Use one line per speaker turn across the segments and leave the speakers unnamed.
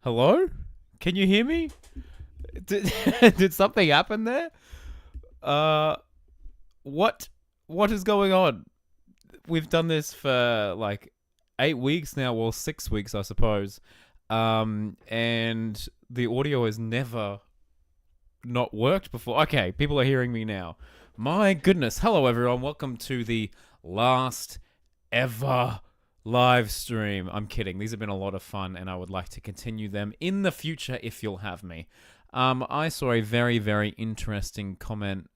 Hello? Can you hear me? Did, did something happen there? Uh, what? What is going on? We've done this for like 8 weeks now, well, 6 weeks, I suppose. And the audio has never not worked before. Okay, people are hearing me now. My goodness. Hello, everyone. Welcome to the last ever live stream. I'm kidding. These have been a lot of fun, and I would like to continue them in the future if you'll have me. I saw a very, very interesting comment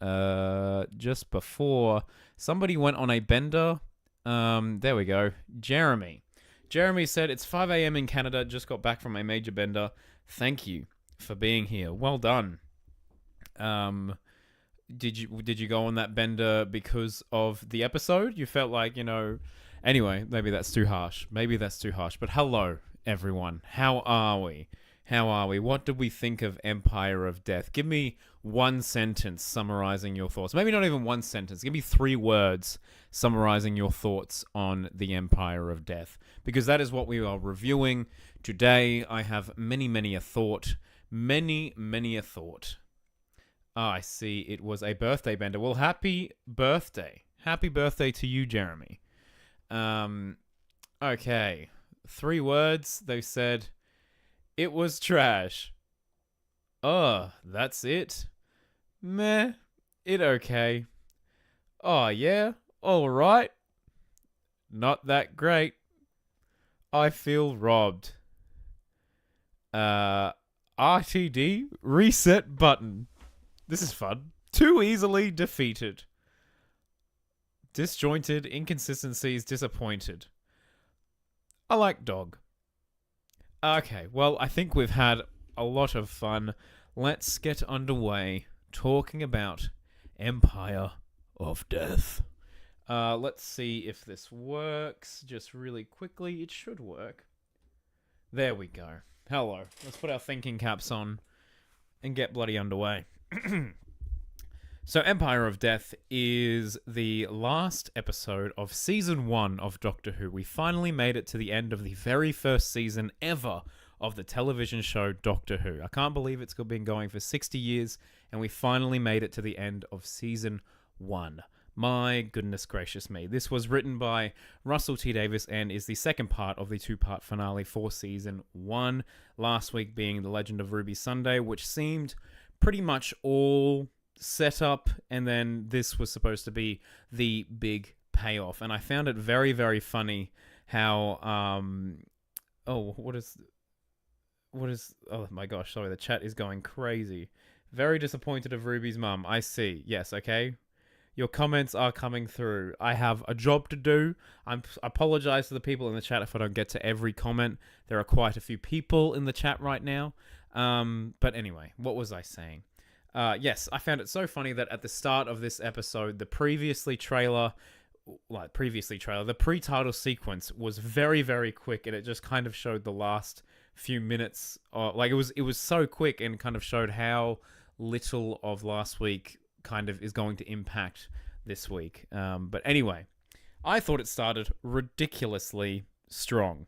just before. Somebody went on a bender. There we go. Jeremy. Jeremy said, it's 5 a.m. in Canada. Just got back from a major bender. Thank you for being here. Well done. Did you go on that bender because of the episode? You felt like, anyway, maybe that's too harsh. But hello, everyone. How are we? What did we think of Empire of Death? Give me one sentence summarizing your thoughts. Maybe not even one sentence. Give me 3 words summarizing your thoughts on the Empire of Death. Because that is what we are reviewing today. I have many a thought. Many a thought. I see it was a birthday bender. Well, happy birthday. Happy birthday to you, Jeremy. Okay. 3 words. They said, it was trash. Oh, that's it? Meh. It okay. Oh, yeah? Alright. Not that great. I feel robbed. RTD, reset button. This is fun. Too easily defeated. Disjointed, inconsistencies, disappointed. I like dog. Okay, well, I think we've had a lot of fun. Let's get underway talking about Empire of Death. Let's see if this works. Just really quickly, it should work. There we go. Hello. Let's put our thinking caps on and get bloody underway. So, Empire of Death is the last episode of Season 1 of Doctor Who. We finally made it to the end of the very first season ever of the television show Doctor Who. I can't believe it's been going for 60 years, and we finally made it to the end of Season 1. My goodness gracious me. This was written by Russell T Davies and is the second part of the 2-part finale for Season 1. Last week being The Legend of Ruby Sunday, which seemed pretty much all set up, and then this was supposed to be the big payoff. And I found it very, very funny how what is oh my gosh, sorry, the chat is going crazy. Very disappointed of Ruby's mum. I see. Yes, okay. Your comments are coming through. I have a job to do. I apologize to the people in the chat if I don't get to every comment. There are quite a few people in the chat right now. But anyway, what was I saying? Yes, I found it so funny that at the start of this episode, the pre-title sequence was very, very quick, and it just kind of showed the last few minutes. It was so quick and kind of showed how little of last week kind of is going to impact this week. But anyway, I thought it started ridiculously strong.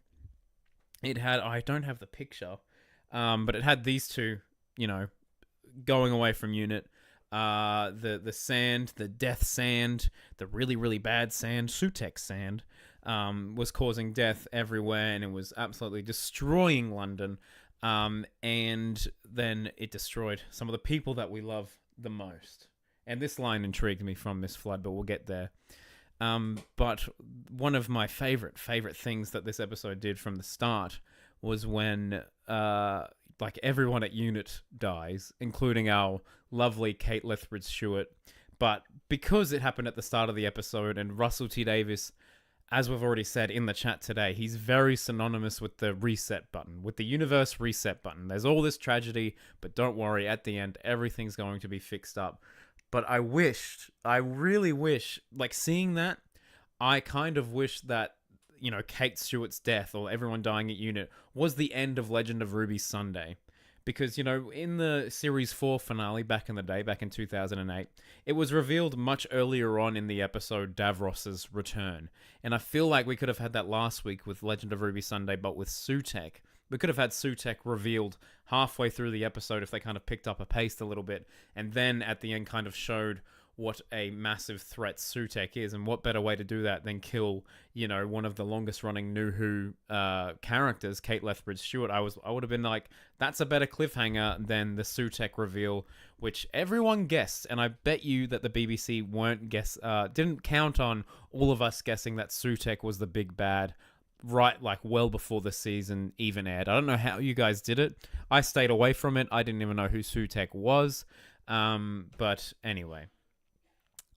It had, I don't have the picture, but it had these two, going away from unit. The sand, the death sand, the really, really bad sand, Sutex sand, was causing death everywhere, and it was absolutely destroying London. And then it destroyed some of the people that we love the most. And this line intrigued me from Miss Flood, but we'll get there. But one of my favorite things that this episode did from the start was when everyone at unit dies, including our lovely Kate Lethbridge-Stewart. But because it happened at the start of the episode, and Russell T Davies, as we've already said in the chat today, he's very synonymous with the reset button, with the universe reset button. There's all this tragedy, but don't worry, at the end, everything's going to be fixed up. But I really wish, seeing that, I kind of wish that, Kate Stewart's death or everyone dying at unit was the end of Legend of Ruby Sunday. Because, in the Series 4 finale back in the day, back in 2008, it was revealed much earlier on in the episode Davros's return. And I feel like we could have had that last week with Legend of Ruby Sunday, but with Sutekh. We could have had Sutekh revealed halfway through the episode if they kind of picked up a pace a little bit, and then at the end kind of showed what a massive threat Sutekh is, and what better way to do that than kill, one of the longest running New Who characters, Kate Lethbridge Stewart. I would have been like, that's a better cliffhanger than the Sutekh reveal, which everyone guessed, and I bet you that the BBC didn't count on all of us guessing that Sutekh was the big bad, right, like well before the season even aired. I don't know how you guys did it. I stayed away from it. I didn't even know who Sutekh was. But anyway.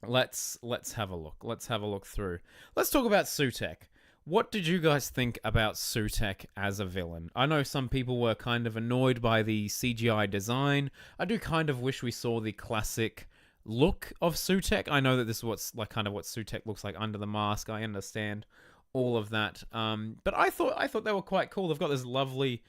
Let's have a look. Let's have a look through. Let's talk about Sutekh. What did you guys think about Sutekh as a villain? I know some people were kind of annoyed by the CGI design. I do kind of wish we saw the classic look of Sutekh. I know that this is what's like kind of what Sutekh looks like under the mask. I understand all of that. But I thought they were quite cool. They've got this lovely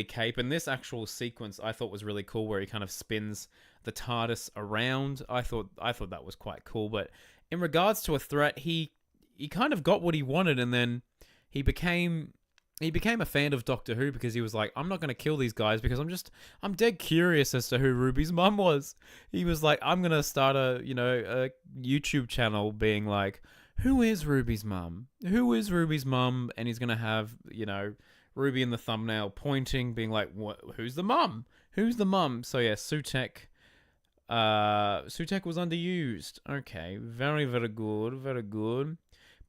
cape, and this actual sequence I thought was really cool, where he kind of spins the TARDIS around. I thought that was quite cool. But in regards to a threat, he kind of got what he wanted, and then he became a fan of Doctor Who because he was like, I'm not going to kill these guys because I'm dead curious as to who Ruby's mum was. He was like, I'm going to start a YouTube channel being like, who is Ruby's mum? Who is Ruby's mum? And he's going to have, Ruby in the thumbnail pointing, being like, what? Who's the mum? Who's the mum? So yeah, Sutekh was underused. Okay, very, very good, very good.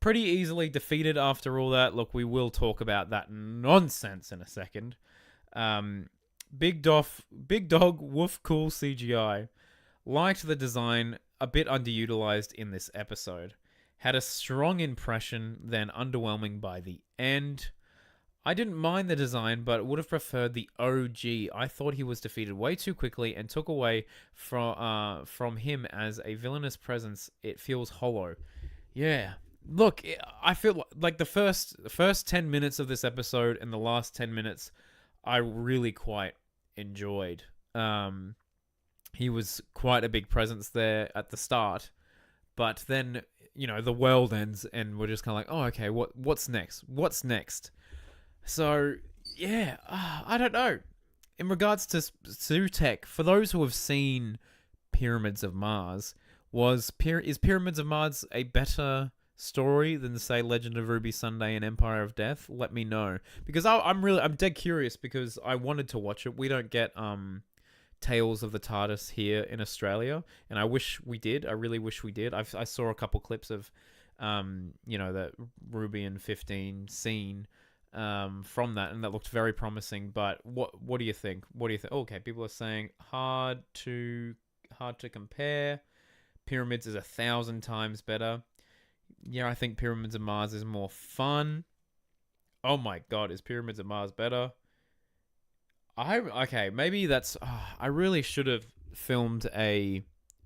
Pretty easily defeated after all that. Look, we will talk about that nonsense in a second. Big Dog, woof, cool CGI. Liked the design, a bit underutilized in this episode. Had a strong impression, then underwhelming by the end. I didn't mind the design, but would have preferred the OG. I thought he was defeated way too quickly and took away from him as a villainous presence. It feels hollow. Yeah. Look, I feel like the first 10 minutes of this episode and the last 10 minutes, I really quite enjoyed. He was quite a big presence there at the start, but then the world ends and we're just kind of like, oh, okay, what's next? What's next? So, yeah, I don't know. In regards to Sutekh, for those who have seen Pyramids of Mars, is Pyramids of Mars a better story than, say, Legend of Ruby Sunday and Empire of Death? Let me know. Because I'm dead curious because I wanted to watch it. We don't get Tales of the TARDIS here in Australia, and I wish we did. I really wish we did. I saw a couple clips of, the Ruby and 15 scene from that, and that looked very promising. But what do you think? What do you think? Okay, people are saying hard to compare. Pyramids is 1,000 times better. Yeah, I think Pyramids of Mars is more fun. Oh my god, is Pyramids of Mars better? Maybe that's... I really should have filmed a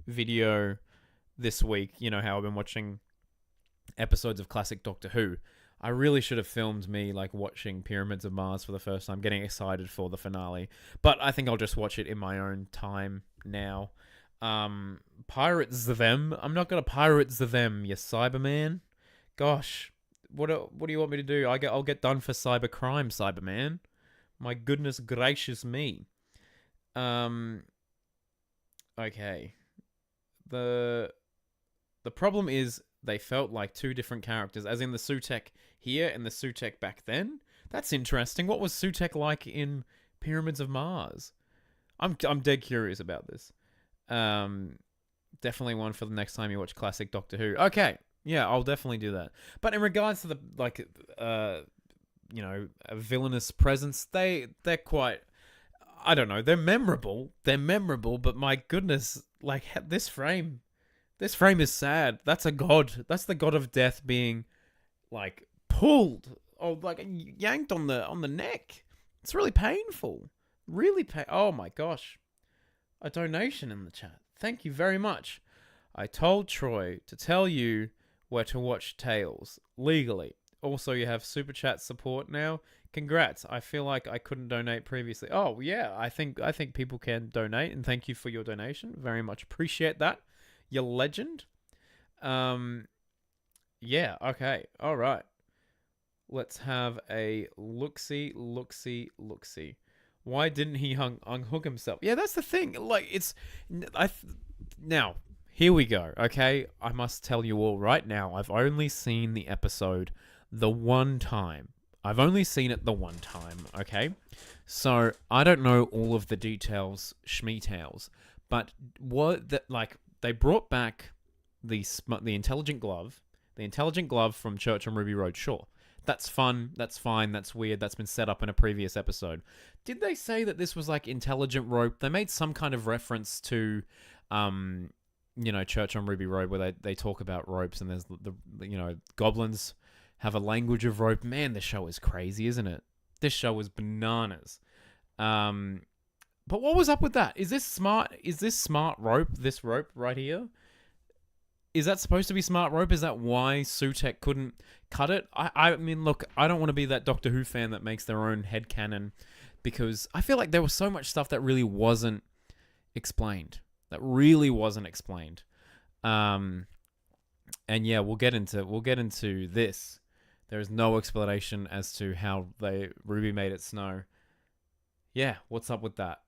video this week. You know how I've been watching episodes of classic Doctor Who. I really should have filmed me like watching Pyramids of Mars for the first time, getting excited for the finale. But I think I'll just watch it in my own time now. Pirates them. I'm not gonna pirates them, you Cyberman. Gosh, what do you want me to do? I'll get done for cybercrime, Cyberman. My goodness gracious me. Okay. The problem is they felt like two different characters, as in the Sutekh here and the Sutekh back then. That's interesting. What was Sutekh like in Pyramids of Mars? I'm dead curious about this. Definitely one for the next time you watch classic Doctor Who. Okay, yeah, I'll definitely do that. But in regards to the a villainous presence, they're quite, I don't know, they're memorable, but my goodness, like this frame is sad. That's a god. That's the god of death being like pulled or like yanked on the neck. It's really painful. Oh my gosh. A donation in the chat. Thank you very much. I told Troy to tell you where to watch Tales legally. Also, you have Super Chat support now. Congrats. I feel like I couldn't donate previously. Oh, yeah. I think people can donate, and thank you for your donation. Very much appreciate that. You legend. Yeah, okay. All right. Let's have a look-see, look-see, look-see. Why didn't he unhook himself? Yeah, that's the thing. Like, it's... Now, here we go, okay? I must tell you all right now, I've only seen the episode the one time. I've only seen it the one time, okay? So, I don't know all of the details, schmeetails, but they brought back the intelligent glove from Church on Ruby Road, sure. That's fun, that's fine, that's weird, that's been set up in a previous episode. Did they say that this was like intelligent rope? They made some kind of reference to, Church on Ruby Road where they talk about ropes and there's goblins have a language of rope. Man, this show is crazy, isn't it? This show is bananas. But what was up with that? Is this smart rope, this rope right here? Is that supposed to be smart rope? Is that why Sutekh couldn't cut it? I mean, look, I don't want to be that Doctor Who fan that makes their own headcanon, because I feel like there was so much stuff that really wasn't explained. And yeah, we'll get into this. There is no explanation as to how Ruby made it snow. Yeah, what's up with that?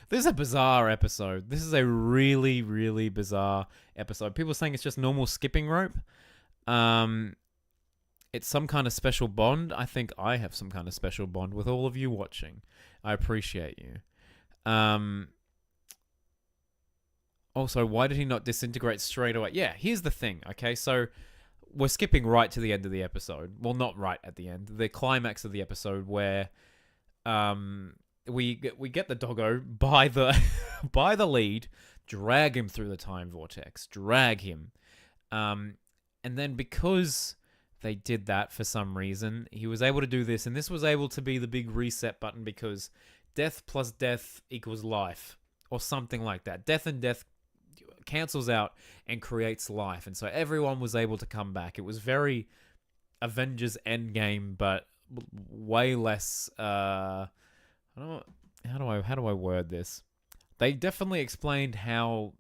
This is a bizarre episode. This is a really, really bizarre episode. People are saying it's just normal skipping rope. It's some kind of special bond. I think I have some kind of special bond with all of you watching. I appreciate you. Also, why did he not disintegrate straight away? Yeah, here's the thing, okay? So, we're skipping right to the end of the episode. Well, not right at the end. The climax of the episode where we get the doggo by the lead, drag him through the time vortex, drag him. And then because they did that for some reason, he was able to do this, and this was able to be the big reset button because death plus death equals life, or something like that. Death and death cancels out and creates life, and so everyone was able to come back. It was very Avengers Endgame, but way less. I don't. How do I word this? They definitely explained how,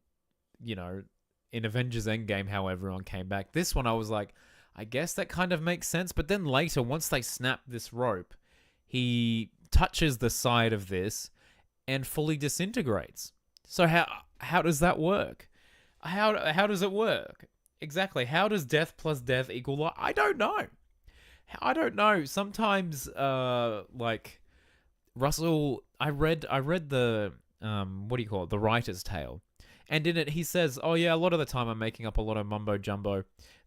in Avengers Endgame, how everyone came back. This one, I was like, I guess that kind of makes sense. But then later, once they snap this rope, he touches the side of this and fully disintegrates. So how does that work? How does it work? Exactly. How does death plus death equal life? I don't know. Sometimes, like Russell, I read the what do you call it? The writer's tale, and in it he says, "Oh yeah, a lot of the time I'm making up a lot of mumbo jumbo."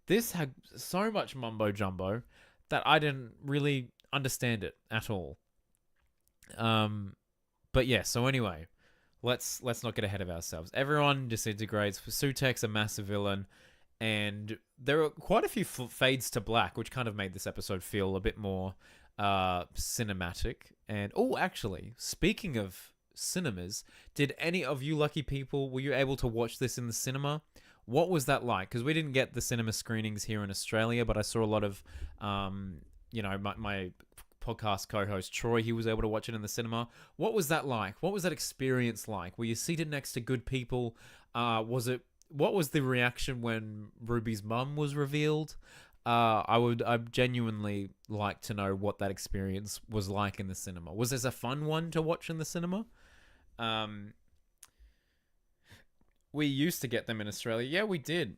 This had so much mumbo jumbo that I didn't really understand it at all. But yeah. So anyway. Let's not get ahead of ourselves. Everyone disintegrates. Sutekh's a massive villain, and there are quite a few fades to black, which kind of made this episode feel a bit more cinematic. And actually, speaking of cinemas, did any of you lucky people, were you able to watch this in the cinema? What was that like? Because we didn't get the cinema screenings here in Australia, but I saw a lot of, my podcast co-host Troy, he was able to watch it in the cinema. What was that like? What was that experience like? Were you seated next to good people? What was the reaction when Ruby's mum was revealed? I'd genuinely like to know what that experience was like in the cinema. Was this a fun one to watch in the cinema? We used to get them in Australia. Yeah, we did.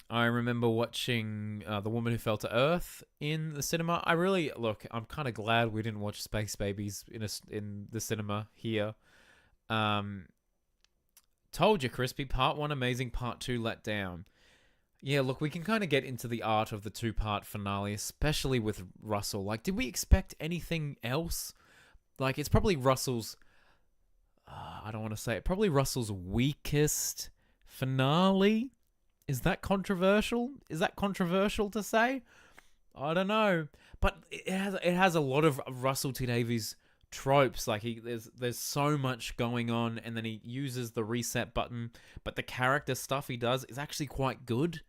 I remember watching The Woman Who Fell to Earth in the cinema. I'm kind of glad we didn't watch Space Babies in the cinema here. Told you, Crispy. Part 1 amazing, Part 2 let down. Yeah, look, we can kind of get into the art of the 2-part finale, especially with Russell. Like, did we expect anything else? Like, it's probably Russell's... I don't want to say it. Probably Russell's weakest finale? Is that controversial? Is that controversial to say? I don't know. But it has a lot of Russell T Davies tropes. Like there's so much going on, and then he uses the reset button. But the character stuff he does is actually quite good.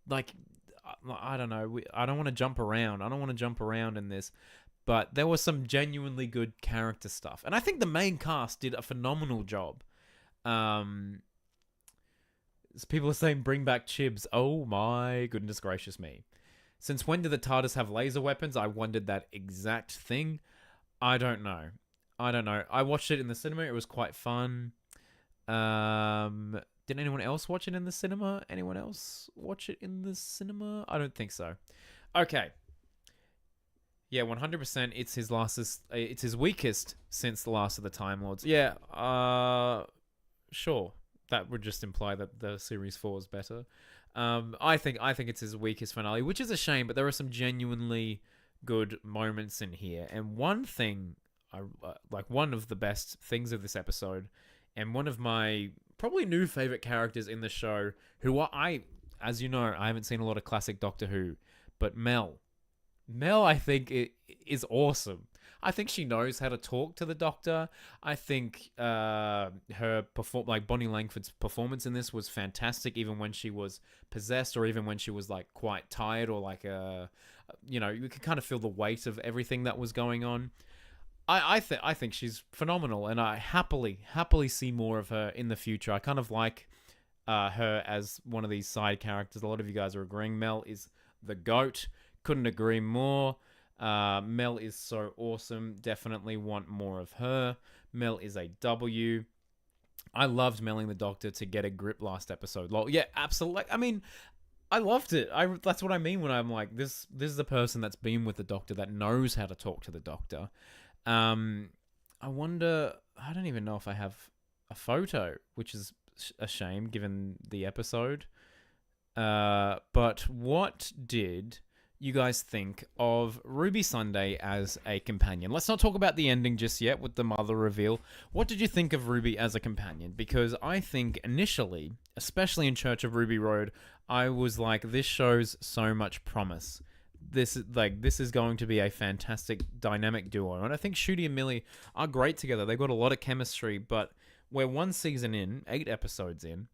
Like, I don't know. I don't want to jump around. I don't want to jump around in this. But there was some genuinely good character stuff. And I think the main cast did a phenomenal job. People are saying bring back Chibs. Oh my goodness gracious me. Since when did the TARDIS have laser weapons? I wondered that exact thing. I don't know. I watched it in the cinema. It was quite fun. Did anyone else watch it in the cinema? Anyone else watch it in the cinema? I don't think so. Okay. Yeah, 100%. It's his weakest since the last of the Time Lords. Yeah. Sure. That would just imply that the series 4 is better. I think it's his weakest finale, which is a shame. But there are some genuinely good moments in here, and one thing one of the best things of this episode, and one of my probably new favorite characters in the show, who as you know, I haven't seen a lot of classic Doctor Who, but Mel, I think is awesome. I think she knows how to talk to the Doctor. I think her Bonnie Langford's performance in this was fantastic, even when she was possessed, or even when she was like quite tired, or like you could kind of feel the weight of everything that was going on. I think she's phenomenal, and I happily see more of her in the future. I kind of like her as one of these side characters. A lot of you guys are agreeing Mel is the GOAT. Couldn't agree more. Mel is so awesome. Definitely want more of her. Mel is a W. I loved Melling the Doctor to get a grip last episode. Yeah, absolutely. I mean, I loved it. That's what I mean when I'm like, this is the person that's been with the Doctor, that knows how to talk to the Doctor. I wonder, I don't even know if I have a photo, which is a shame given the episode. But what did you guys think of Ruby Sunday as a companion? Let's not talk about the ending just yet with the mother reveal. What did you think of Ruby as a companion? Because I think initially, especially in Church of Ruby Road, I was like, this shows so much promise. This is going to be a fantastic dynamic duo. And I think Ncuti and Millie are great together. They've got a lot of chemistry, but we're one season in, 8 episodes in,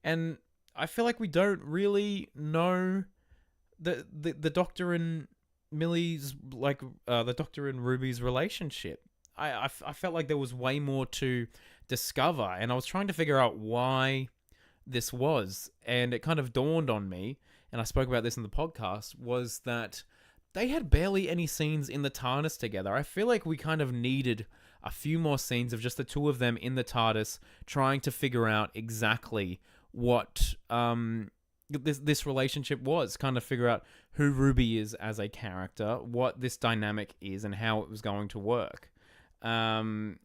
and I feel like we don't really know the Doctor and Millie's, the Doctor and Ruby's relationship. I felt like there was way more to discover, and I was trying to figure out why this was, and it kind of dawned on me, and I spoke about this in the podcast, was that they had barely any scenes in the TARDIS together. I feel like we kind of needed a few more scenes of just the two of them in the TARDIS trying to figure out exactly what this relationship was, kind of figure out who Ruby is as a character, what this dynamic is, and how it was going to work. Honestly,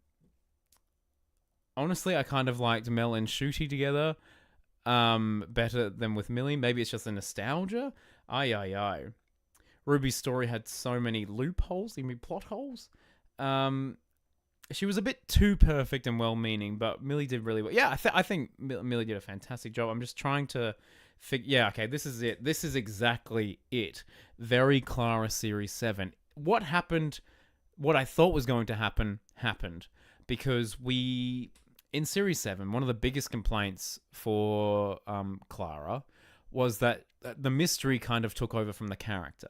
I kind of liked Mel and Ncuti together better than with Millie. Maybe it's just a nostalgia. Aye. Ruby's story had so many loopholes, even plot holes. She was a bit too perfect and well-meaning, but Millie did really well. Yeah, I think Millie did a fantastic job. I'm just trying to yeah, okay, this is it. This is exactly it. Very Clara Series 7. What happened, what I thought was going to happen, happened. Because in Series 7, one of the biggest complaints for Clara was that the mystery kind of took over from the character.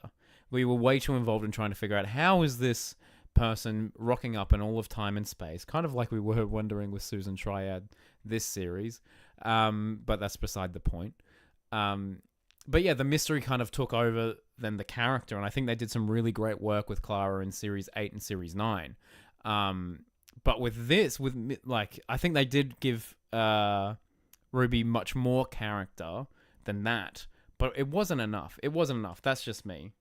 We were way too involved in trying to figure out, how is this person rocking up in all of time and space? Kind of like we were wondering with Susan Triad this series. But that's beside the point. But yeah, the mystery kind of took over than the character, and I think they did some really great work with Clara in Series 8 and Series 9. But with this, I think they did give Ruby much more character than that, but it wasn't enough. That's just me.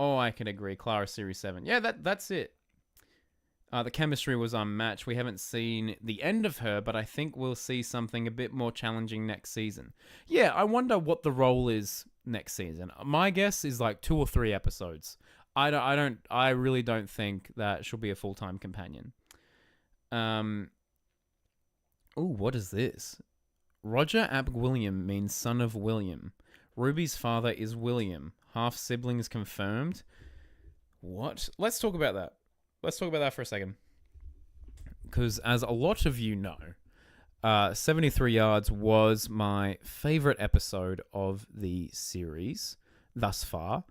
I can agree. Clara Series 7. Yeah, that's it. The chemistry was unmatched. We haven't seen the end of her, but I think we'll see something a bit more challenging next season. Yeah, I wonder what the role is next season. My guess is like 2 or 3 episodes. I really don't think that she'll be a full-time companion. What is this? Roger Ap William means son of William. Ruby's father is William. Half siblings confirmed. What? Let's talk about that. For a second. Because as a lot of you know, 73 Yards was my favorite episode of the series thus far.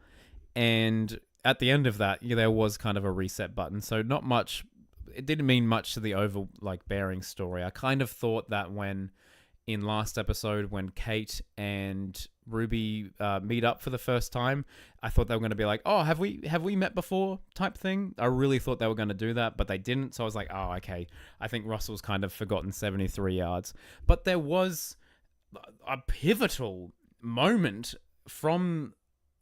And at the end of that, there was kind of a reset button. So not much, it didn't mean much to the bearing story. I kind of thought that when in last episode when Kate and Ruby meet up for the first time. I thought they were going to be like, oh, have we met before type thing. I really thought they were going to do that, but they didn't. So I was like, oh, okay. I think Russell's kind of forgotten 73 yards. But there was a pivotal moment from,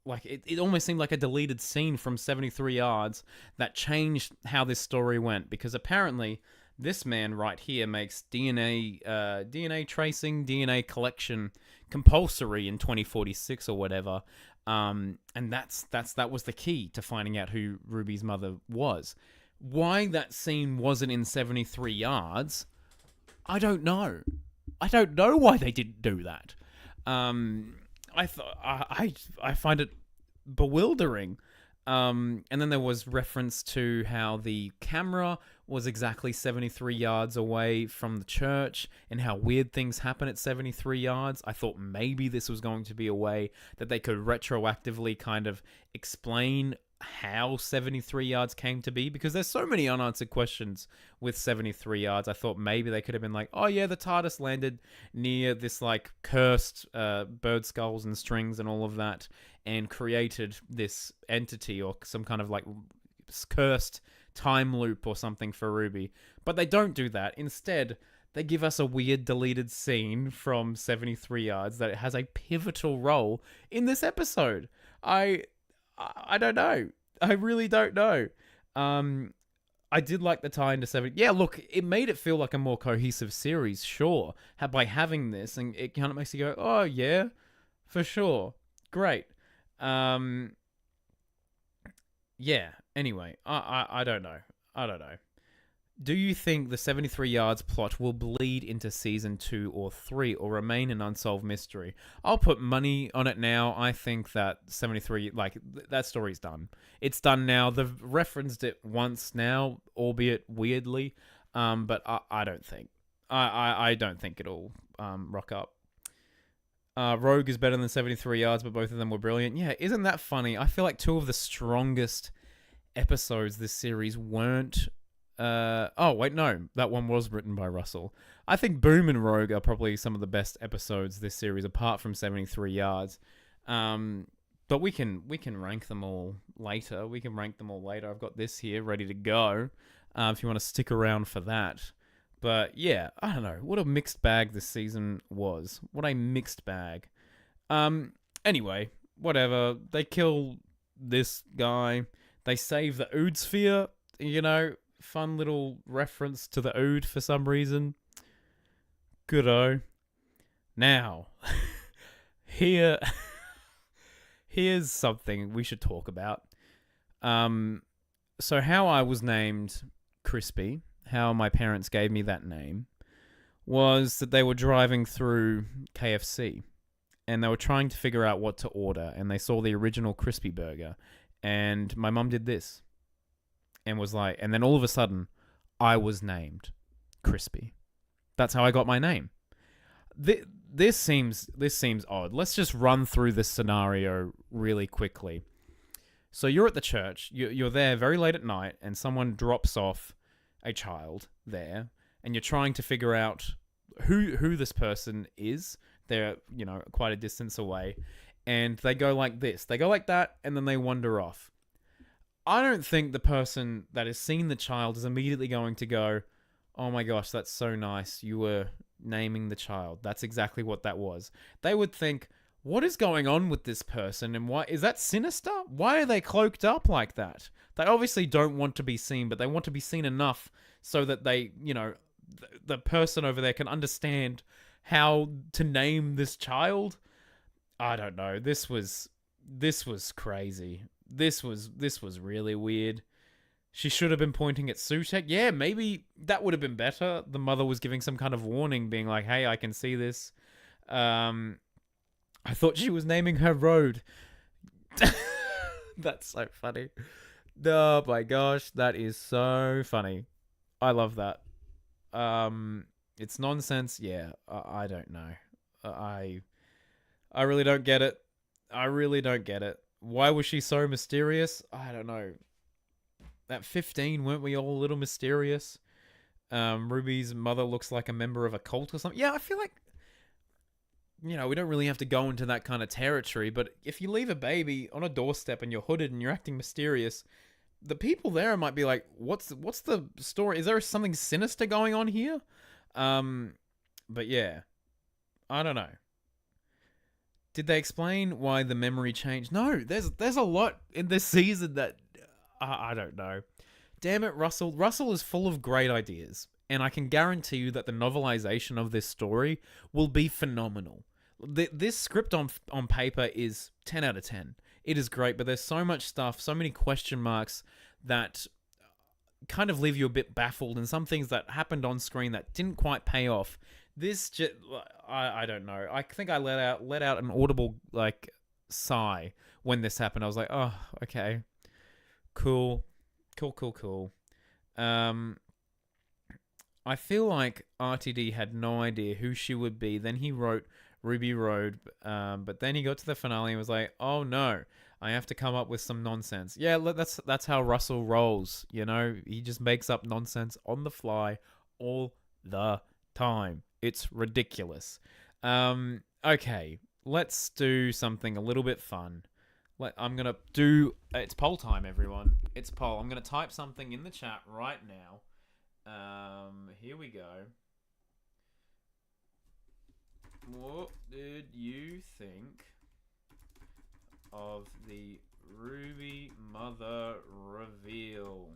like, it almost seemed like a deleted scene from 73 yards that changed how this story went, because apparently this man right here makes DNA tracing, DNA collection compulsory in 2046 or whatever. And that was the key to finding out who Ruby's mother was. Why that scene wasn't in 73 yards, I don't know. I don't know why they didn't do that. I find it bewildering. And then there was reference to how the camera was exactly 73 yards away from the church and how weird things happen at 73 yards. I thought maybe this was going to be a way that they could retroactively kind of explain how 73 yards came to be, because there's so many unanswered questions with 73 yards. I thought maybe they could have been like, oh yeah, the TARDIS landed near this like cursed bird skulls and strings and all of that, and created this entity or some kind of like cursed time loop or something for Ruby. But they don't do that. Instead, they give us a weird deleted scene from 73 yards that has a pivotal role in this episode. I don't know. I really don't know. I did like the tie into 70. Yeah, look, it made it feel like a more cohesive series, sure, by having this, and it kind of makes you go, oh yeah, for sure, great. Yeah. Anyway, I don't know. I don't know. Do you think the 73 yards plot will bleed into season 2 or 3 or remain an unsolved mystery? I'll put money on it now. I think that 73, like, that story's done. It's done now. They've referenced it once now, albeit weirdly. But I don't think. I don't think it'll rock up. Rogue is better than 73 yards, but both of them were brilliant. Yeah, isn't that funny? I feel like two of the strongest episodes this series weren't... oh, wait, no. That one was written by Russell. I think Boom and Rogue are probably some of the best episodes this series, apart from 73 yards. But we can rank them all later. I've got this here ready to go, if you want to stick around for that. But yeah, I don't know. What a mixed bag this season was. What a mixed bag. Anyway, whatever. They kill this guy. They save the Ood Sphere. You know, fun little reference to the Ood for some reason. Good-o. Now, here's something we should talk about. So how I was named Crispy, how my parents gave me that name, was that they were driving through KFC and they were trying to figure out what to order, and they saw the original Crispy Burger, and my mum did this and was like, and then all of a sudden I was named Crispy. That's how I got my name. This seems odd. Let's just run through this scenario really quickly. So you're at the church, you're there very late at night, and someone drops off a child there, and you're trying to figure out who this person is. They're, quite a distance away, and they go like this. They go like that, and then they wander off. I don't think the person that has seen the child is immediately going to go, oh my gosh, that's so nice. You were naming the child. That's exactly what that was. They would think, what is going on with this person, and why is that sinister? Why are they cloaked up like that? They obviously don't want to be seen, but they want to be seen enough so that they, the person over there can understand how to name this child. I don't know. This was crazy. This was really weird. She should have been pointing at Sutek. Yeah, maybe that would have been better. The mother was giving some kind of warning, being like, hey, I can see this. I thought she was naming her road. That's so funny. Oh my gosh, that is so funny. I love that. It's nonsense. Yeah, I don't know. I really don't get it. Why was she so mysterious? I don't know. At 15, weren't we all a little mysterious? Ruby's mother looks like a member of a cult or something. Yeah, I feel like we don't really have to go into that kind of territory, but if you leave a baby on a doorstep and you're hooded and you're acting mysterious, the people there might be like, what's the story? Is there something sinister going on here? But yeah, I don't know. Did they explain why the memory changed? No, there's a lot in this season that I don't know. Damn it, Russell. Russell is full of great ideas, and I can guarantee you that the novelization of this story will be phenomenal. This script on paper is 10 out of 10. It is great, but there's so much stuff, so many question marks that kind of leave you a bit baffled, and some things that happened on screen that didn't quite pay off. This just, I don't know. I think I let out an audible like sigh when this happened. I was like, oh, okay, cool. I feel like RTD had no idea who she would be. Then he wrote Ruby Road, but then he got to the finale and was like, oh no, I have to come up with some nonsense. Yeah, that's how Russell rolls. He just makes up nonsense on the fly all the time. It's ridiculous. Okay, let's do something a little bit fun. I'm going to do... It's poll time, everyone. It's poll. I'm going to type something in the chat right now. Here we go. What did you think of the Ruby Mother reveal?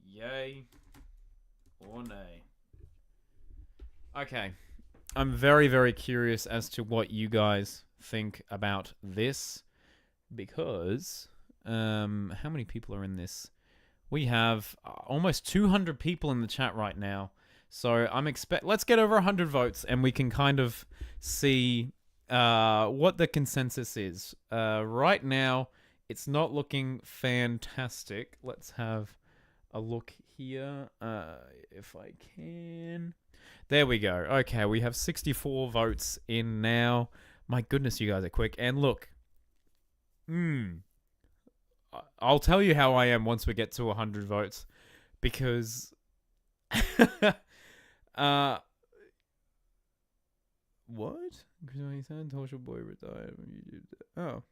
Yay or nay? Okay. I'm very, very curious as to what you guys think about this, because how many people are in this? We have almost 200 people in the chat right now, so let's get over 100 votes and we can kind of see what the consensus is. Right now it's not looking fantastic. Let's have a look here, if I can. There we go. Okay, we have 64 votes in now. My goodness, you guys are quick. And look, I'll tell you how I am once we get to 100 votes, because what? Torchwood Boy retired from YouTube.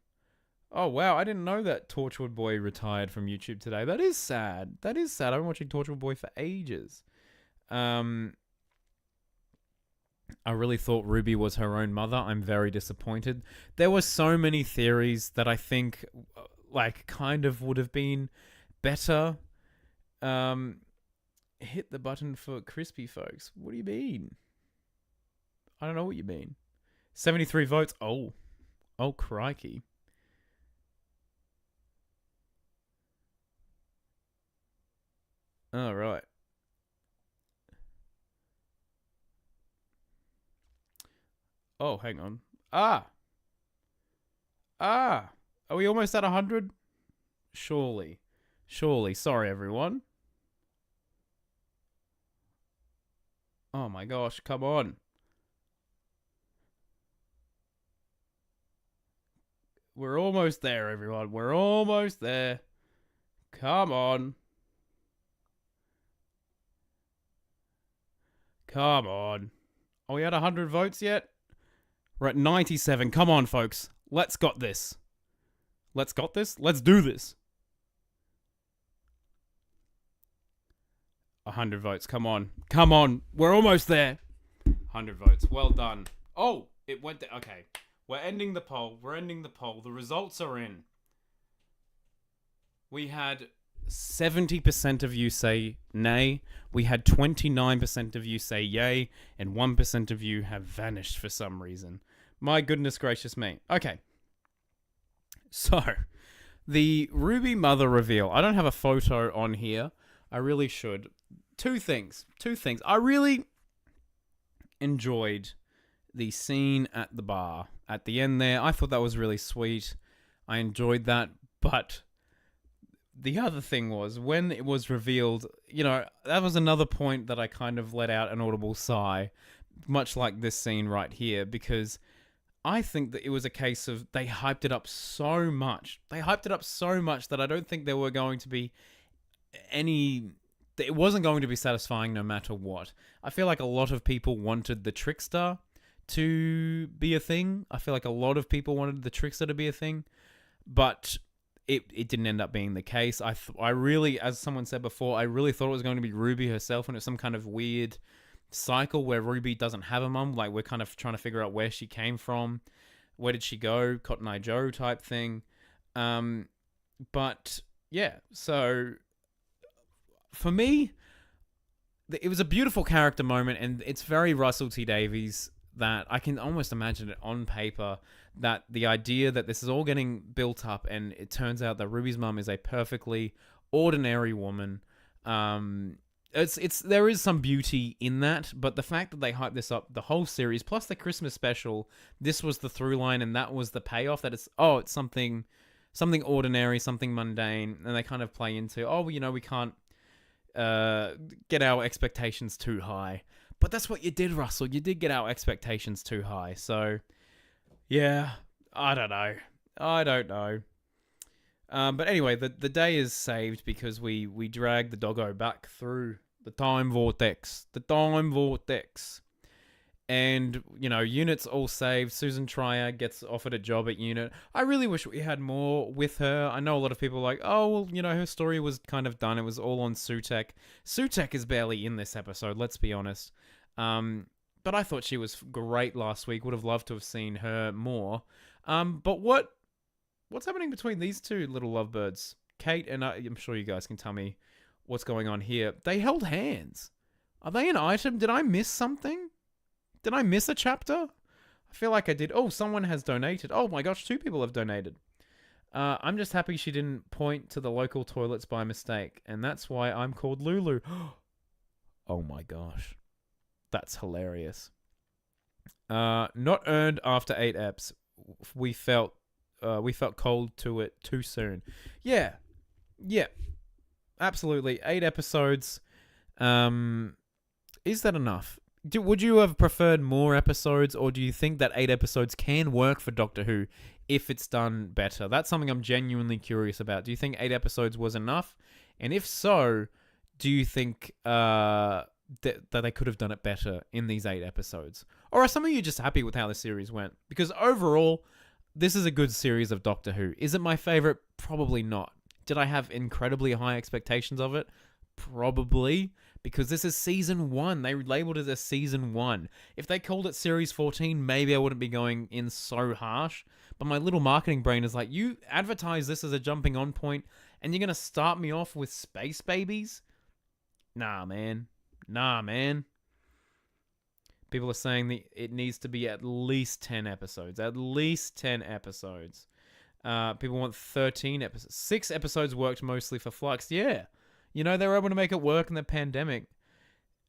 Oh wow, I didn't know that Torchwood Boy retired from YouTube today. That is sad. I've been watching Torchwood Boy for ages. I really thought Ruby was her own mother. I'm very disappointed. There were so many theories that I think kind of would have been better. Hit the button for crispy folks. What do you mean? I don't know what you mean. 73 votes. Oh crikey. All right. Oh, hang on. Are we almost at 100? Surely. Sorry, everyone. Oh my gosh, come on. We're almost there, everyone. We're almost there. Come on. Are we at 100 votes yet? We're at 97. Come on, folks. Let's do this. 100 votes. Come on. We're almost there. 100 votes. Well done. Oh, it went there. Okay. We're ending the poll. The results are in. We had 70% of you say nay. We had 29% of you say yay. And 1% of you have vanished for some reason. My goodness gracious me. Okay. So, the Ruby Mother reveal. I don't have a photo on here. I really should. Two things. I really enjoyed the scene at the bar. At the end there, I thought that was really sweet. I enjoyed that. But the other thing was, when it was revealed, that was another point that I kind of let out an audible sigh. Much like this scene right here. Because I think that it was a case of they hyped it up so much. That I don't think there were going to be any it wasn't going to be satisfying no matter what. I feel like a lot of people wanted the trickster to be a thing. I feel like a lot of people wanted the trickster to be a thing, but it didn't end up being the case. I really, as someone said before, I really thought it was going to be Ruby herself, and it was some kind of weird cycle where Ruby doesn't have a mum. Like, we're kind of trying to figure out where she came from, where did she go, Cotton Eye Joe type thing. But yeah, so for me, it was a beautiful character moment, and it's very Russell T Davies that I can almost imagine it on paper, that the idea that this is all getting built up, and it turns out that Ruby's mum is a perfectly ordinary woman. There is some beauty in that, but the fact that they hyped this up the whole series, plus the Christmas special, this was the through line, and that was the payoff, that it's something ordinary, something mundane, and they kind of play into, we can't get our expectations too high. But that's what you did, Russell. You did get our expectations too high. So, yeah, I don't know. But anyway, the day is saved because we drag the doggo back through the time vortex. And, Unit's all saved. Susan Trier gets offered a job at Unit. I really wish we had more with her. I know a lot of people are like, her story was kind of done. It was all on Sutek. Sutek is barely in this episode, let's be honest. But I thought she was great last week. Would have loved to have seen her more. But what's happening between these two little lovebirds? Kate and I'm sure you guys can tell me what's going on here. They held hands. Are they an item? Did I miss something? Did I miss a chapter? I feel like I did. Oh, someone has donated. Oh my gosh, 2 people have donated. I'm just happy she didn't point to the local toilets by mistake. And that's why I'm called Lulu. Oh my gosh. That's hilarious. Not earned after 8 eps. We felt cold to it too soon. Yeah. Absolutely. 8 episodes. Is that enough? Would you have preferred more episodes, or do you think that 8 episodes can work for Doctor Who if it's done better? That's something I'm genuinely curious about. Do you think 8 episodes was enough? And if so, do you think that they could have done it better in these 8 episodes? Or are some of you just happy with how the series went? Because overall, this is a good series of Doctor Who. Is it my favorite? Probably not. Did I have incredibly high expectations of it? Probably. Because this is season 1. They labeled it as season 1. If they called it series 14, maybe I wouldn't be going in so harsh. But my little marketing brain is like, you advertise this as a jumping on point, and you're going to start me off with space babies? Nah, man. People are saying that it needs to be at least 10 episodes. At least 10 episodes. People want 13 episodes. 6 episodes worked mostly for Flux. Yeah. They were able to make it work in the pandemic.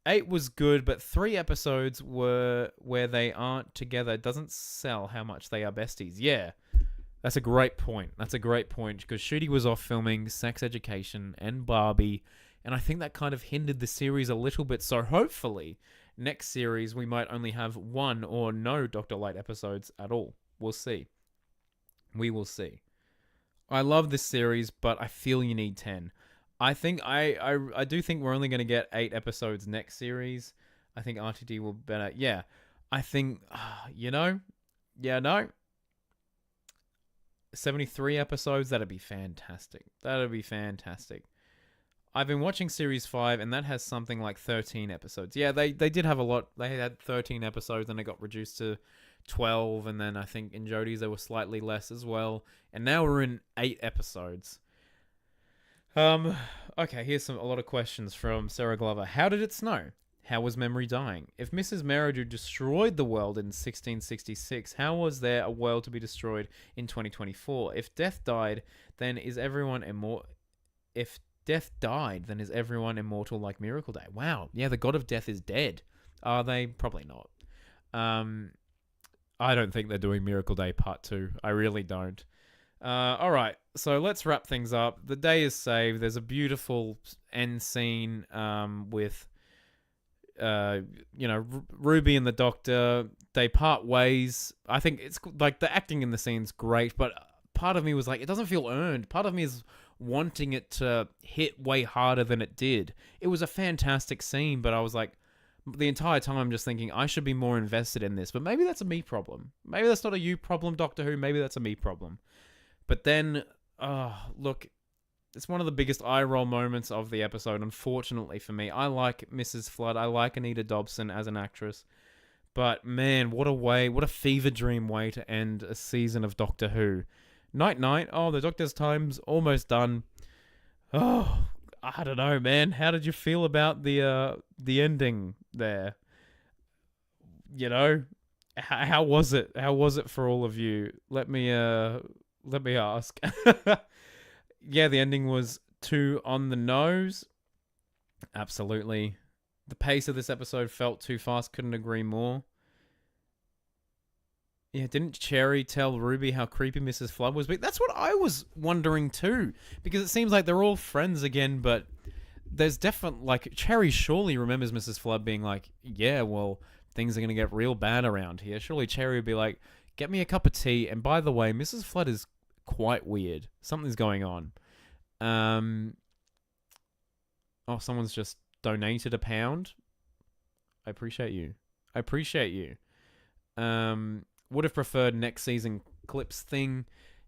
8 was good, but 3 episodes were where they aren't together. It doesn't sell how much they are besties. Yeah, that's a great point. Because Shooty was off filming Sex Education and Barbie, and I think that kind of hindered the series a little bit. So hopefully, next series we might only have 1 or no Dr. Light episodes at all. We'll see. We will see. I love this series, but I feel you need 10. I think I do think we're only going to get 8 episodes next series. I think RTD will better. Yeah. I think, 73 episodes, that'd be fantastic. I've been watching series 5, and that has something like 13 episodes. Yeah, they did have a lot. They had 13 episodes, and it got reduced to 12, and then I think in Jodie's there were slightly less as well. And now we're in 8 episodes. Okay, here's a lot of questions from Sarah Glover. How did it snow? How was memory dying? If Mrs. Meridew destroyed the world in 1666, how was there a world to be destroyed in 2024? If death died, then is everyone immortal? If death died, then is everyone immortal like Miracle Day? Wow. Yeah, the god of death is dead. Are they? Probably not. I don't think they're doing Miracle Day Part 2. I really don't. Alright, so let's wrap things up. The day is saved. There's a beautiful end scene with, Ruby and the Doctor. They part ways. I think it's like the acting in the scene's great, but part of me was like, it doesn't feel earned. Part of me is wanting it to hit way harder than it did. It was a fantastic scene, but I was like, the entire time I'm just thinking, I should be more invested in this. But maybe that's a me problem. Maybe that's not a you problem, Doctor Who. Maybe that's a me problem. But then, look, it's one of the biggest eye roll moments of the episode, unfortunately for me. I like Mrs. Flood. I like Anita Dobson as an actress. But man, what a fever dream way to end a season of Doctor Who. Night night. Oh, the Doctor's time's almost done. Oh, I don't know, man. How did you feel about the ending there? You know, how was it? How was it for all of you? Let me ask. Yeah, the ending was too on the nose. Absolutely. The pace of this episode felt too fast. Couldn't agree more. Yeah, didn't Cherry tell Ruby how creepy Mrs. Flood was? But that's what I was wondering too. Because it seems like they're all friends again, but there's definitely, like, Cherry surely remembers Mrs. Flood being like, yeah, well, things are going to get real bad around here. Surely Cherry would be like, get me a cup of tea. And by the way, Mrs. Flood is quite weird. Something's going on. Oh, someone's just donated £1. I appreciate you. Would have preferred next season clips thing.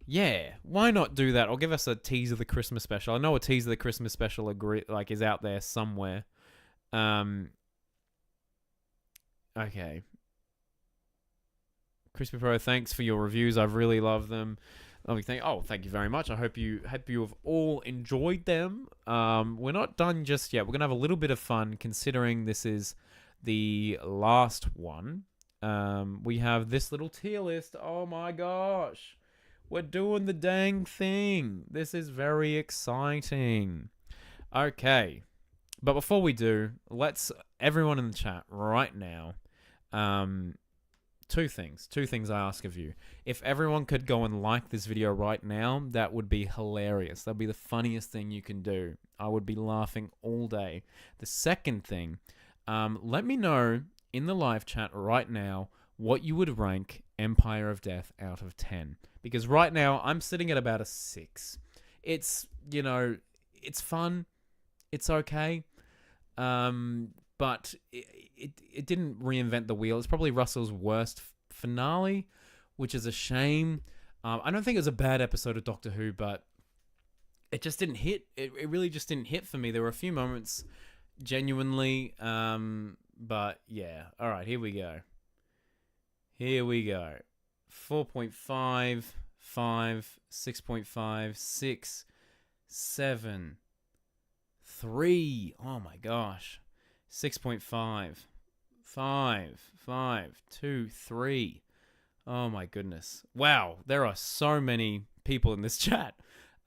Yeah, why not do that? Or give us a tease of the Christmas special. I know a tease of the Christmas special is out there somewhere. Okay. Crispy Pro, thanks for your reviews. I've really loved them. Thank you very much. I hope you have all enjoyed them. We're not done just yet. We're gonna have a little bit of fun considering this is the last one. We have this little tier list. Oh my gosh. We're doing the dang thing. This is very exciting. Okay. But before we do, let's everyone in the chat right now. Two things I ask of you. If everyone could go and like this video right now, that would be hilarious. That'd be the funniest thing you can do. I would be laughing all day. The second thing, let me know in the live chat right now what you would rank Empire of Death out of 10. Because right now, I'm sitting at about a 6. It's, it's fun. It's okay. But it didn't reinvent the wheel. It's probably Russell's worst finale, which is a shame. I don't think it was a bad episode of Doctor Who, but it just didn't hit. It really just didn't hit for me. There were a few moments, genuinely. But yeah. All right, here we go. 4.5, 5, 6.5, 6, 7, 3. Oh my gosh. 6.5, 5, 2, 3. Oh my goodness. Wow, there are so many people in this chat.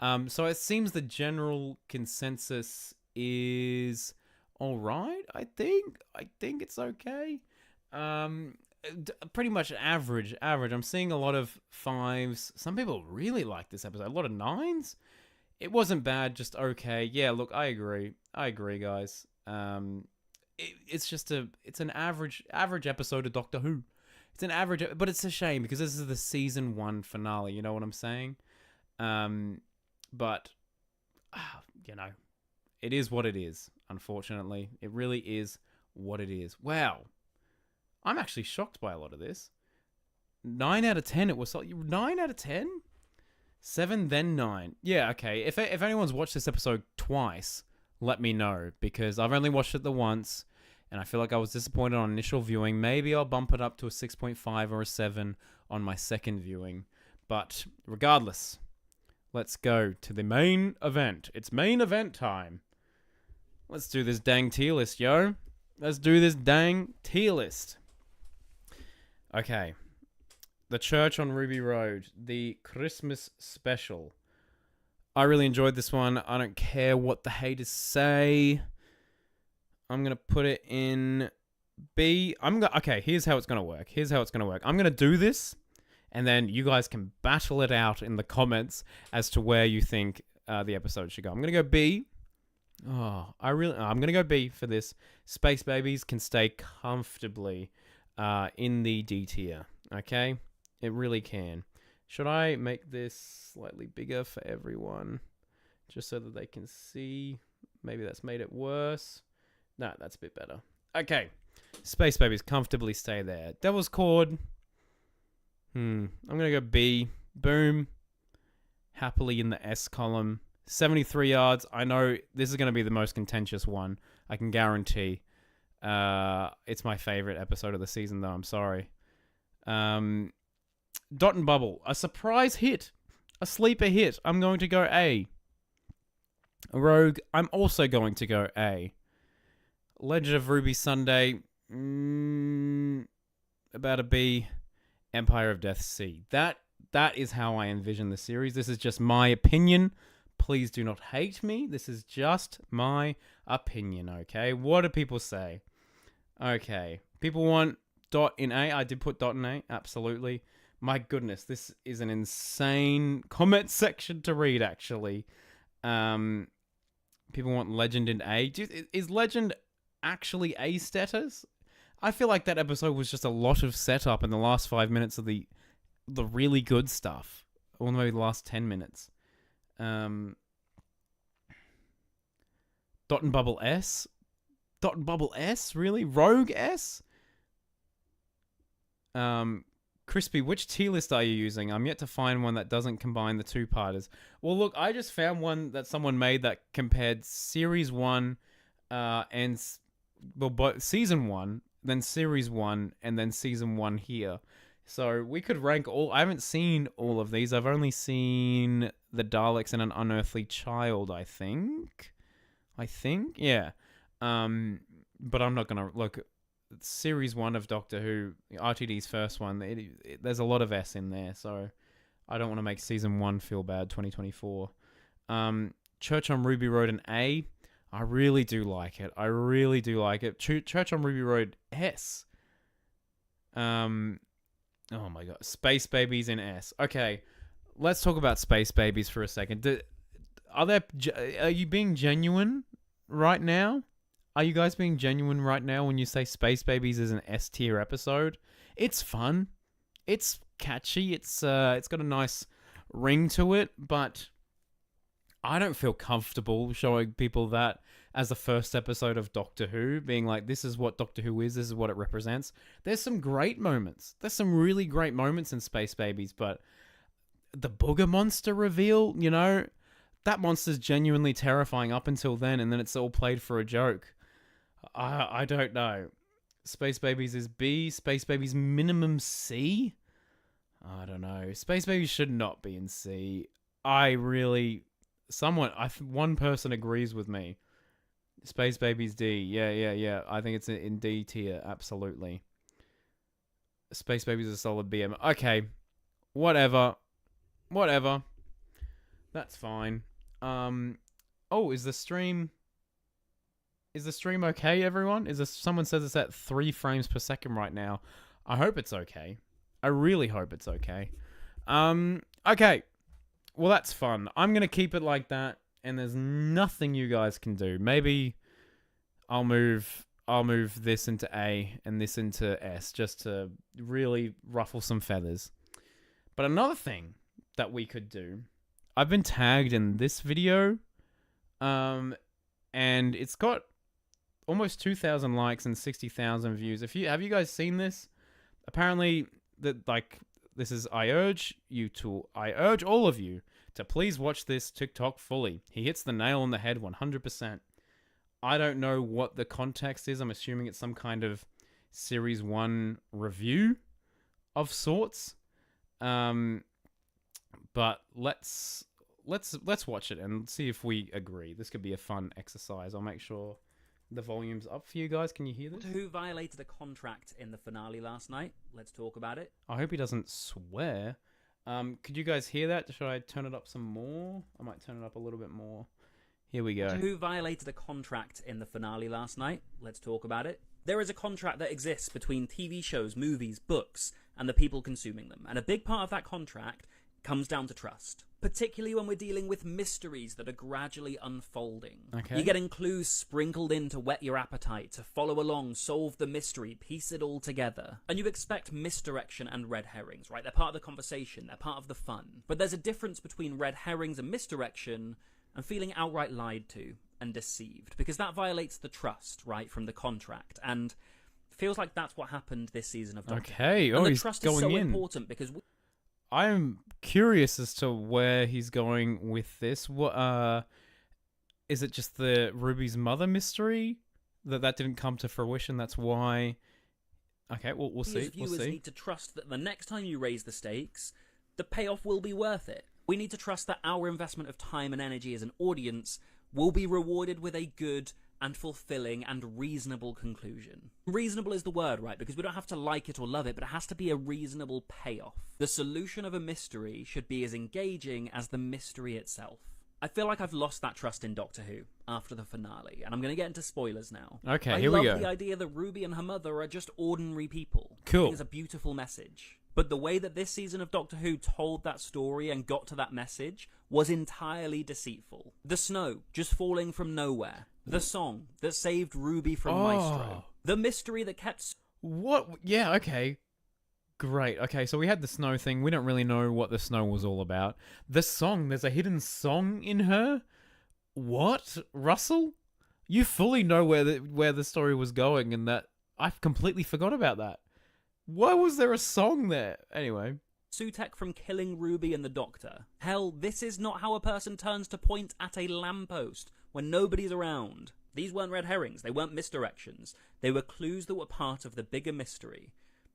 So it seems the general consensus is all right. I think it's okay. Pretty much average. I'm seeing a lot of 5s. Some people really like this episode. A lot of 9s. It wasn't bad, just okay. Yeah, look, I agree, guys. It's an average episode of Doctor Who. It's an average, but it's a shame because this is the season 1 finale. You know what I'm saying? But it is what it is. Unfortunately, it really is what it is. Wow, I'm actually shocked by a lot of this. 9 out of 10. It was 9 out of 10. 7, then 9. Yeah, okay. If anyone's watched this episode twice, let me know, because I've only watched it the once, and I feel like I was disappointed on initial viewing. Maybe I'll bump it up to a 6.5 or a 7 on my second viewing. But regardless, let's go to the main event. It's main event time. Let's do this dang tier list, yo. Let's do this dang tier list. Okay. The Church on Ruby Road, the Christmas special. I really enjoyed this one. I don't care what the haters say. I'm going to put it in B. Okay, here's how it's going to work. I'm going to do this, and then you guys can battle it out in the comments as to where you think the episode should go. I'm going to go B. I'm going to go B for this. Space Babies can stay comfortably in the D tier. Okay? It really can. Should I make this slightly bigger for everyone? just so that they can see. Maybe that's made it worse. No, that's a bit better. Okay. Space Babies comfortably stay there. Devil's Cord. I'm going to go B. Boom. Happily in the S column. 73 yards. I know this is going to be the most contentious one. I can guarantee. It's my favorite episode of the season, though. I'm sorry. Dot and Bubble. A surprise hit. A sleeper hit. I'm going to go A. Rogue. I'm also going to go A. Legend of Ruby Sunday. About a B. Empire of Death C. That is how I envision the series. This is just my opinion. Please do not hate me. This is just my opinion, okay? What do people say? Okay. People want Dot in A. I did put Dot in A. Absolutely. My goodness, this is an insane comment section to read, actually. People want Legend in A. Is Legend actually A status? I feel like that episode was just a lot of setup in the last 5 minutes of the really good stuff. Or maybe the last 10 minutes. Dot and Bubble S? Dot and Bubble S? Really? Rogue S? Crispy, which tier list are you using? I'm yet to find one that doesn't combine the two-parters. Well, look, I just found one that someone made that compared Series 1 Season 1, then Series 1, and then Season 1 here. So we could rank all... I haven't seen all of these. I've only seen the Daleks and an Unearthly Child, I think. Yeah. But I'm not going to... Look, Series 1 of Doctor Who, RTD's first one, there's a lot of S in there, so I don't want to make Season 1 feel bad, 2024. Church on Ruby Road an A. I really do like it. Church on Ruby Road S. Oh my god. Space Babies in S. Okay, let's talk about Space Babies for a second. Are you being genuine right now? Are you guys being genuine right now when you say Space Babies is an S tier episode? It's fun. It's catchy. It's got a nice ring to it, but I don't feel comfortable showing people that as the first episode of Doctor Who, being like, this is what Doctor Who is, this is what it represents. There's some great moments. There's some really great moments in Space Babies, but the Booger Monster reveal, that monster's genuinely terrifying up until then, and then it's all played for a joke. I don't know. Space Babies is B. Space Babies minimum C? I don't know. Space Babies should not be in C. One person agrees with me. Space Babies D. Yeah. I think it's in D tier. Absolutely. Space Babies is a solid BM. Okay. Whatever. That's fine. Is the stream okay, everyone? Someone says it's at 3 frames per second right now. I hope it's okay. I really hope it's okay. Okay. Well, that's fun. I'm going to keep it like that, and there's nothing you guys can do. Maybe I'll move this into A and this into S just to really ruffle some feathers. But another thing that we could do, I've been tagged in this video, and it's got almost 2,000 likes and 60,000 views. Have you guys seen this? Apparently, I urge all of you to please watch this TikTok fully. He hits the nail on the head 100%. I don't know what the context is. I'm assuming it's some kind of Series 1 review of sorts. But let's watch it and see if we agree. This could be a fun exercise. I'll make sure the volume's up for you guys. Can you hear this?
Who violated a contract in the finale last night? Let's talk about it.
I hope he doesn't swear. Could you guys hear that? Should I turn it up some more? I might turn it up a little bit more. Here we go.
Who violated a contract in the finale last night? Let's talk about it. There is a contract that exists between TV shows, movies, books, and the people consuming them. And a big part of that contract comes down to trust. Particularly when we're dealing with mysteries that are gradually unfolding.
Okay.
You're getting clues sprinkled in to whet your appetite, to follow along, solve the mystery, piece it all together. And you expect misdirection and red herrings, right? They're part of the conversation, they're part of the fun. But there's a difference between red herrings and misdirection and feeling outright lied to and deceived, because that violates the trust, right, from the contract, and feels like that's what happened this season of Doctor Who.
Okay.
And
Oh,
the
he's
trust
going
is so
in.
important because
I'm curious as to where he's going with this. What is it just the Ruby's mother mystery that didn't come to fruition? That's why. Okay, we'll see.
viewers
We'll see.
need to trust that the next time you raise the stakes, the payoff will be worth it. We need to trust that our investment of time and energy as an audience will be rewarded with a good and fulfilling and reasonable conclusion. Reasonable is the word, right? Because we don't have to like it or love it, but it has to be a reasonable payoff. The solution of a mystery should be as engaging as the mystery itself. I feel like I've lost that trust in Doctor Who after the finale, and I'm going to get into spoilers now.
Okay, here we go.
I love the idea that Ruby and her mother are just ordinary people.
Cool.
I think it's a beautiful message. But the way that this season of Doctor Who told that story and got to that message was entirely deceitful. The snow just falling from nowhere. The song that saved Ruby from Maestro. The mystery that kept...
What? Yeah, okay. Great. Okay, so we had the snow thing. We don't really know what the snow was all about. The song, there's a hidden song in her? What? Russell? You fully know where the story was going, and that I completely forgot about that. Why was there a song there? Anyway.
Sutekh from killing Ruby and the Doctor. Hell, this is not how a person turns to point at a lamppost when nobody's around. These weren't red herrings. They weren't misdirections. They were clues that were part of the bigger mystery.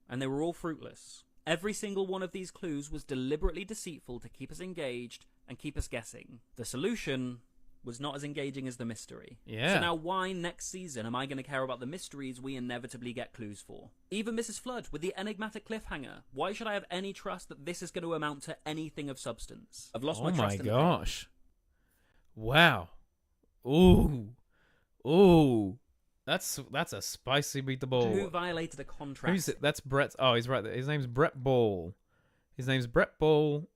And they were all fruitless. Every single one of these clues was deliberately deceitful to keep us engaged and keep us guessing. The solution was not as engaging as the mystery.
Yeah.
So now why next season am I going to care about the mysteries we inevitably get clues for? Even Mrs. Flood with the enigmatic cliffhanger. Why should I have any trust that this is going to amount to anything of substance? I've lost my trust in the
gosh. Wow. Ooh. Ooh. That's a spicy beat the ball.
Who violated a contract?
Who's it? That's Brett. Oh, he's right there. His name's Brett Ball. His name's Brett Ball.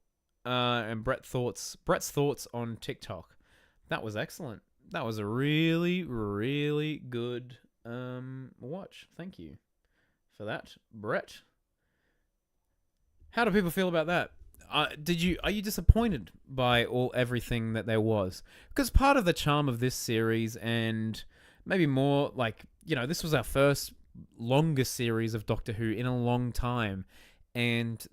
And Brett's thoughts on TikTok. That was excellent. That was a really, really good watch. Thank you for that, Brett. How do people feel about that? Are you disappointed by everything that there was? Because part of the charm of this series, and maybe more like, this was our first longer series of Doctor Who in a long time. And,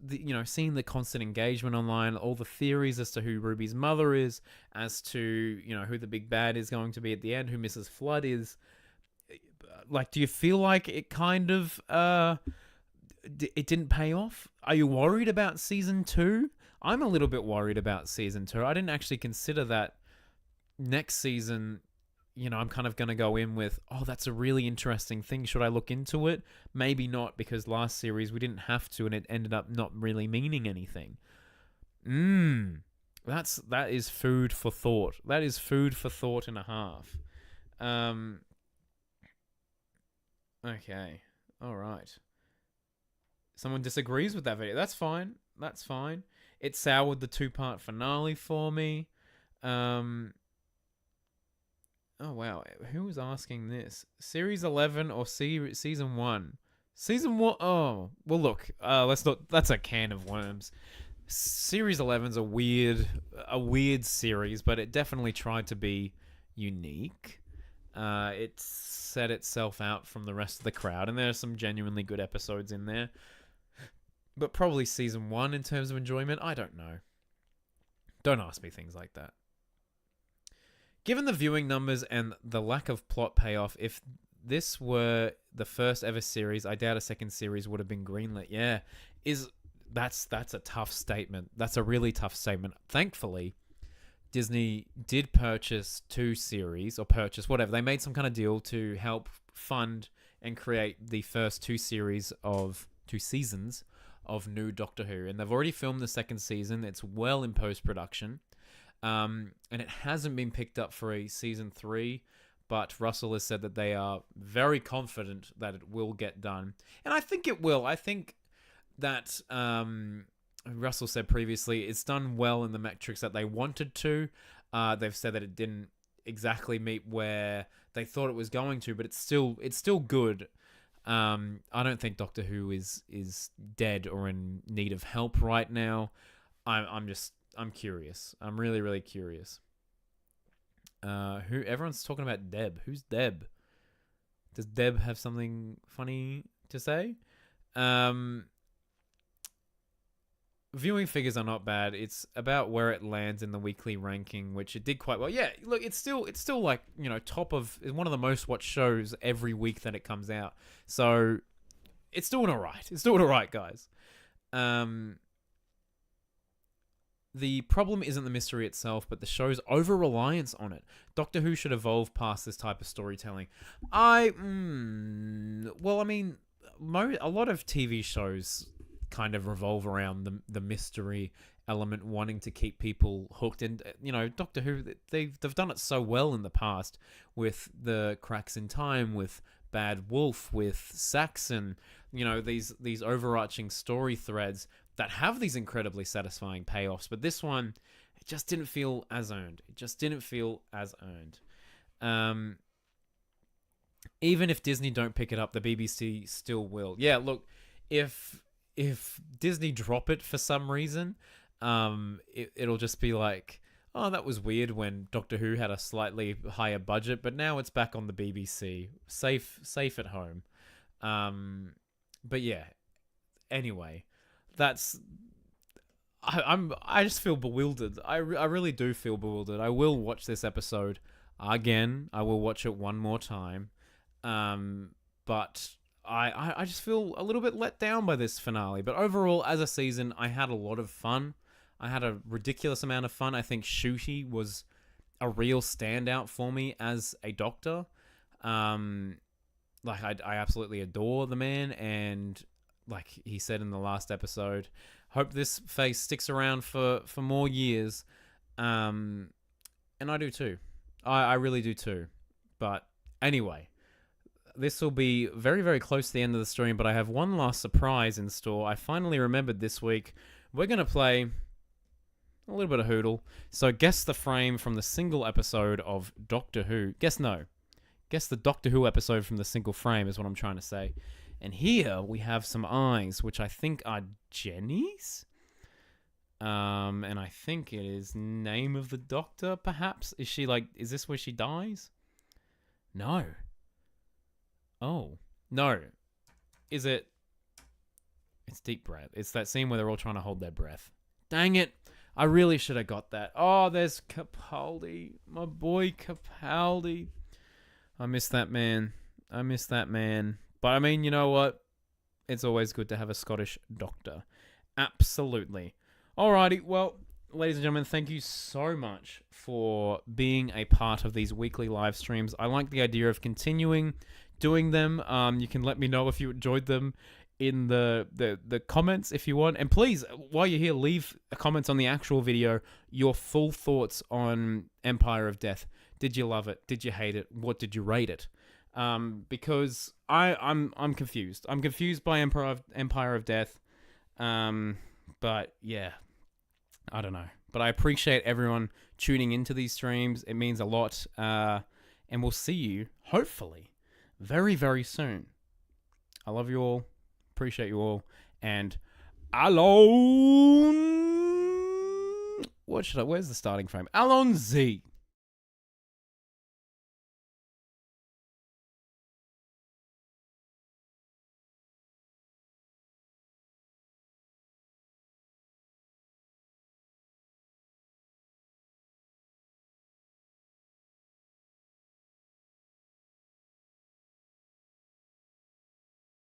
seeing the constant engagement online, all the theories as to who Ruby's mother is, as to, who the big bad is going to be at the end, who Mrs. Flood is. Like, do you feel like it kind of, it didn't pay off? Are you worried about season 2? I'm a little bit worried about season 2. I didn't actually consider that next season, I'm kind of going to go in with, that's a really interesting thing. Should I look into it? Maybe not, because last series we didn't have to, and it ended up not really meaning anything. That is food for thought. That is food for thought and a half. Okay. All right. Someone disagrees with that video. That's fine. That's fine. It soured the 2-part finale for me. Oh, wow. Who was asking this? Series 11 or Season 1? Season 1... Oh, well, look. Let's not... That's a can of worms. Series 11's a weird series, but it definitely tried to be unique. It set itself out from the rest of the crowd, and there are some genuinely good episodes in there. But probably Season 1 in terms of enjoyment, I don't know. Don't ask me things like that. Given the viewing numbers and the lack of plot payoff, if this were the first ever series, I doubt a second series would have been greenlit. Yeah, that's a tough statement. That's a really tough statement. Thankfully, Disney did purchase 2 series, or purchase whatever. They made some kind of deal to help fund and create the first 2 seasons of new Doctor Who, and they've already filmed the second season. It's well in post-production. And it hasn't been picked up for a season 3, but Russell has said that they are very confident that it will get done. And I think it will. I think that Russell said previously it's done well in the metrics that they wanted to. They've said that it didn't exactly meet where they thought it was going to, but it's still good. I don't think Doctor Who is dead or in need of help right now. I'm curious. I'm really, really curious. Who everyone's talking about Deb. Who's Deb? Does Deb have something funny to say? Viewing figures are not bad. It's about where it lands in the weekly ranking, which it did quite well. Yeah, look, it's still like, top of one of the most watched shows every week that it comes out. So it's doing all right. It's doing all right, guys. The problem isn't the mystery itself, but the show's over-reliance on it. Doctor Who should evolve past this type of storytelling. A lot of TV shows kind of revolve around the mystery element, wanting to keep people hooked. And Doctor Who, they've done it so well in the past with the Cracks in Time, with Bad Wolf, with Saxon. These overarching story threads that have these incredibly satisfying payoffs. But this one, it just didn't feel as earned. Even if Disney don't pick it up, the BBC still will. Yeah, look, if Disney drop it for some reason, it'll just be like, oh, that was weird when Doctor Who had a slightly higher budget, but now it's back on the BBC, safe at home. But yeah, anyway, I just feel bewildered. I really do feel bewildered. I will watch this episode again. I will watch it one more time. But I just feel a little bit let down by this finale. But overall, as a season, I had a lot of fun. I had a ridiculous amount of fun. I think Ncuti was a real standout for me as a Doctor. I absolutely adore the man, and like he said in the last episode, hope this face sticks around for more years. And I do too. I really do too. But anyway, this will be very, very close to the end of the stream, but I have one last surprise in store. I finally remembered this week. We're going to play a little bit of Hoodle. So guess the frame from the single episode of Doctor Who. Guess the Doctor Who episode from the single frame is what I'm trying to say. And here we have some eyes, which I think are Jenny's. And I think it is Name of the Doctor, perhaps. Is this where she dies? No. Oh, no. Is it? It's Deep Breath. It's that scene where they're all trying to hold their breath. Dang it. I really should have got that. Oh, there's Capaldi. My boy Capaldi. I miss that man. But I mean, you know what? It's always good to have a Scottish doctor. Absolutely. Alrighty, well, ladies and gentlemen, thank you so much for being a part of these weekly live streams. I like the idea of continuing doing them. You can let me know if you enjoyed them in the comments if you want. And please, while you're here, leave comments on the actual video, your full thoughts on Empire of Death. Did you love it? Did you hate it? What did you rate it? Because I'm confused. I'm confused by Empire of Death. But yeah, I don't know. But I appreciate everyone tuning into these streams. It means a lot. And we'll see you, hopefully, very, very soon. I love you all. Appreciate you all. And Alon... Where's the starting frame? Alon Z.